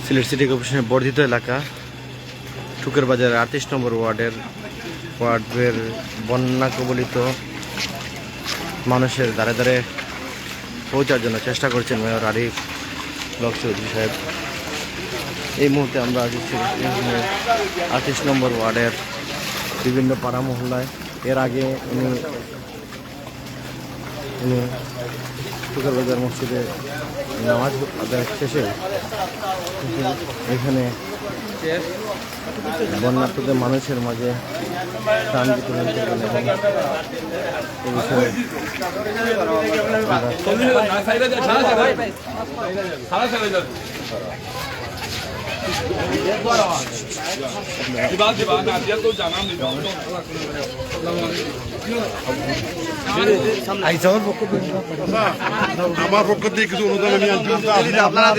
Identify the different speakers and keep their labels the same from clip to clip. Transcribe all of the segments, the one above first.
Speaker 1: Sylhet city কর্পোরেশনের বর্ধিত এলাকা টুকের বাজার 38 নম্বর ওয়ার্ডের বন্যা কবলিত মানুষের দ্বারে দ্বারে পৌঁছার জন্য চেষ্টা করছেন মেয়র আরিফ ব্লক চৌধুরী সাহেব। এই মুহূর্তে আমরা আছি 38 নম্বর ওয়ার্ডের বিভিন্ন পাড়া মহল্লায়। এর আগে উনি টুকের বাজার মসজিদে নামাজ আদায় শেষে এখানে বন্যার্থদের মানুষের মাঝে ত্রাণ বিতরণ করবেন এবং এই বিষয়ে
Speaker 2: আমার পক্ষ থেকে কিছু অনুদান আমি আনছি আপনারা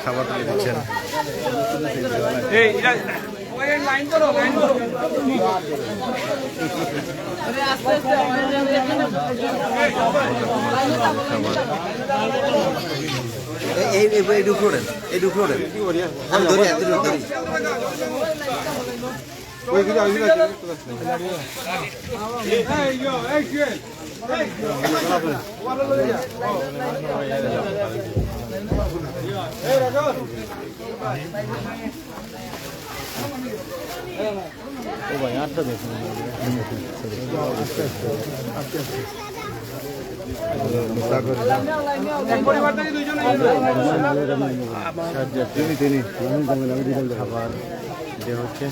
Speaker 1: খাবার তুলে দিচ্ছেন। ও ভাই আটটা দেখুন খাবার দেওয়া হচ্ছে।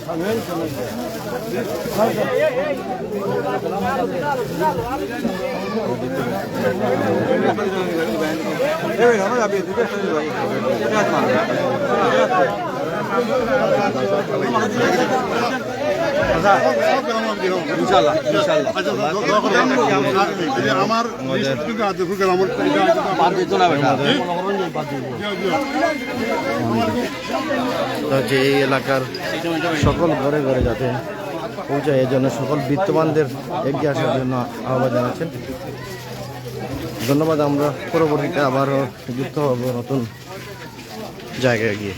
Speaker 1: যে এই এলাকার সকল ঘরে ঘরে যাতে পৌঁছায় এই জন্য সকল বিত্তবানদের এগিয়ে আসার জন্য আহ্বান জানাচ্ছেন। ধন্যবাদ। আমরা পরবর্তীতে আবারও যুক্ত হব নতুন জায়গায় গিয়ে।